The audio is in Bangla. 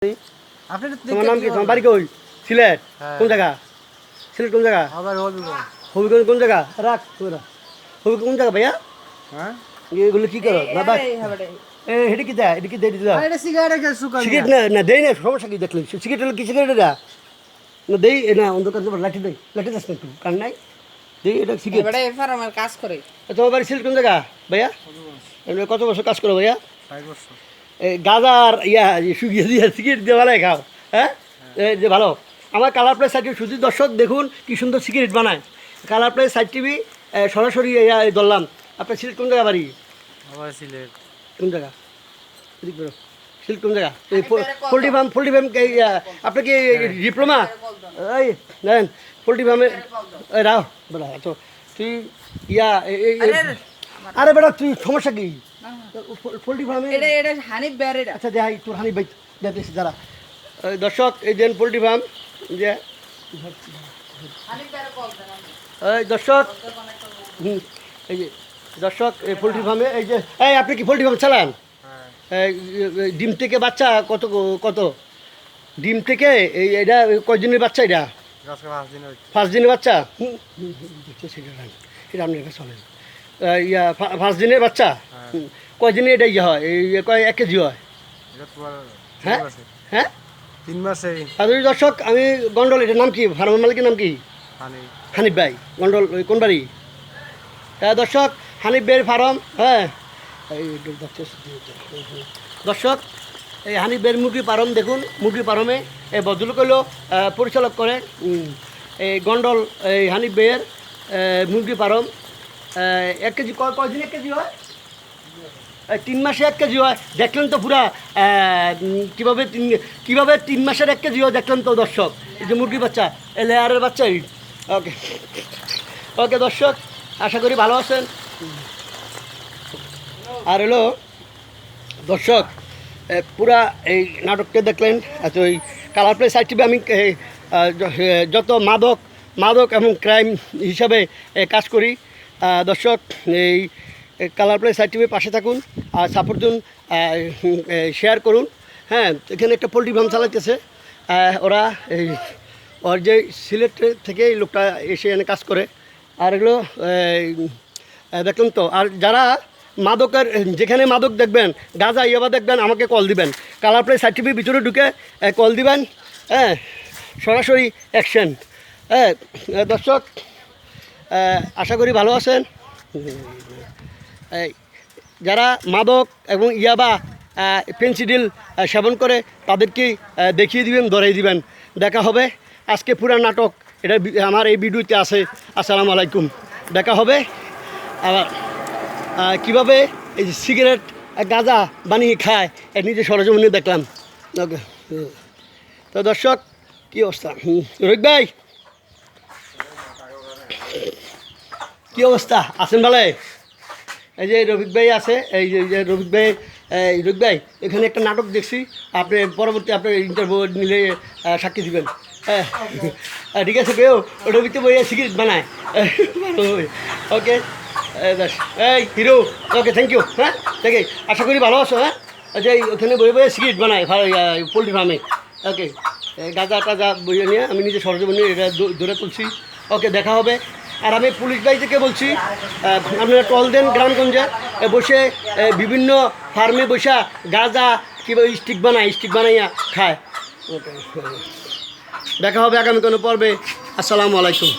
তোমার নাম কি? তোমার বাড়ি কই? সিলেট? কোন জায়গা? সিলেট কোন জায়গা? হবিগঞ্জ কোন জায়গা? রাখ তোরা। হবিগঞ্জ কোন জায়গা ভাইয়া? হ্যাঁ এগুলো কি করো বাবা? হেঁটে কি দেয়? এটা কি দেয় দিলা? সিগারেট না না দেই না, সমস্যা কি দেখলে? সিগারেট হলো কি সিগারেট এটা? না দেই না, অন্ধকার দেবো, লাঠি দেই, লাঠি দাস না একটু কান নাই দেই, এটা সিগারেট। কাজ করে। তোমার বাড়ি সিলেট কোন জায়গা ভাইয়া? কত বছর কাজ করো ভাইয়া? 5 বছর। গাজার শুকিয়ে দিয়ে সিগারেট দিয়ে ভালো খাও, হ্যাঁ যে ভালো। আমার কালার প্লেস সাইড শুধু দর্শক দেখুন কি সুন্দর সিগারেট বানায়। কালার প্লেস সাইড টিভি সরাসরি ধরলাম। আপনার সিলেট কোন জায়গা বাড়ি? আমার সিলেট। কোন জায়গা? এদিক বেরো। সিলেট কোন জায়গা? এই পোল্ট্রি ফার্ম আপনার কি ডিপ্লোমা? এই নেন পোল্ট্রি ফার্মে রাও বেড়া তো তুই আরে বেড়া তুই সমস্যা কি? পোল্ট্রি ফার্মে হানিফ বেয়ারে। আচ্ছা দেখাই তোর হানি ভাই দেখতেছি যারা দর্শক এই দেন পোল্ট্রি ফার্ম যে এই দর্শক এই যে দর্শক এই পোল্ট্রি ফার্মে এই যে এই আপনি কি পোল্ট্রি ফার্ম চালান? ডিম থেকে বাচ্চা কত কত ডিম থেকে এটা কয়দিনের বাচ্চা? এটা 5 দিনের বাচ্চা। এটা আপনার কাছে চলেন ইয়া 5 দিনের বাচ্চা। কয়দিনে এটা ইয়ে হয়? কয় 1 কেজি হয়? হ্যাঁ হ্যাঁ 3 মাসে। দর্শক আমি গন্ডল, এটার নাম কি? ফার্মের মালিকের নাম কি? হানিফ ভাই গন্ডল। কোন বাড়ি? দর্শক হানিফ ভাইয়ের ফার্ম। হ্যাঁ এই দর্শক এই হানিফ ভাইয়ের মুরগি ফার্ম দেখুন। মুরগি ফার্মে এই ভদ্রলোক হলো পরিচালক করে এই গন্ডল এই হানিফ ভাইয়ের মুরগি ফার্ম। 1 কেজি কয়দিন 1 কেজি হয়? 3 মাসে 1 কেজি হয়। দেখলেন তো পুরা কীভাবে 3 মাসের 1 কেজি হয় দেখলেন তো দর্শক। এই যে মুরগি বাচ্চা, এই লেয়ারের বাচ্চা। ওকে ওকে দর্শক আশা করি ভালো আছেন। আর হলো দর্শক পুরা এই নাটকটা দেখলেন। আচ্ছা ওই কালার প্লেস সাইটিভে আমি যত মাদক এবং ক্রাইম হিসাবে কাজ করি। দর্শক এই কালার প্লেস সাইটিভে পাশে থাকুন আর সাপোর্ট দিন, শেয়ার করুন। হ্যাঁ এখানে একটা পোলট্রি ফার্ম চালাইতেছে ওরা। এই ওর যে সিলেট থেকে এই লোকটা এসে এনে কাজ করে। আর এগুলো দেখলেন তো। আর যারা মাদকের যেখানে মাদক দেখবেন, গাঁজা ইয়াবা দেখবেন, আমাকে কল দিবেন। কালার প্লেস সার্টিফিকেট ভিতরে ঢুকে কল দিবেন। হ্যাঁ সরাসরি অ্যাকশন। হ্যাঁ দর্শক আশা করি ভালো আছেন। যারা মাদক এবং ইয়াবা পেনসিডিল সেবন করে তাদেরকে দেখিয়ে দিবেন, ধরেই দিবেন। দেখা হবে আজকে পুরা নাটক এটা আমার এই ভিডিওতে আছে। আসসালামু আলাইকুম। দেখা হবে আবার কীভাবে এই যে সিগারেট গাঁজা বানিয়ে খায় এর নিজে সরজমিনে দেখলাম। ওকে তো দর্শক কী অবস্থা? রোহিত ভাই কী অবস্থা? আছেন ভালো? এই যে রফিক ভাই আছে, এই যে রফিক ভাই এখানে একটা নাটক দেখছি। আপনি পরবর্তী আপনার ইন্টারভিউ নিলে সাক্ষী দিবেন। হ্যাঁ ঠিক আছে কেউ রফিক তো বইয়ে সিগারেট বানায় ভালো হবে। ওকে এই হিরো ওকে থ্যাংক ইউ। হ্যাঁ দেখে আশা করি ভালো আছো। হ্যাঁ আচ্ছা ওখানে বইয়ে সিগারেট বানায় পোলট্রি ফার্মে। ওকে গাঁজা টাজা বইয়ে নিয়ে আমি নিজে সরজমিনে এটা ধরে তুলছি। ওকে দেখা হবে। আর আমি পুলিশ ভাই থেকে বলছি আপনারা টল দেন গ্রামগঞ্জে বসে বিভিন্ন ফার্মে বসা গাঁজা কীভাবে স্টিক বানাইয়া খায়। ওকে দেখা হবে আগামী কোনো পর্বে। আসসালামু আলাইকুম।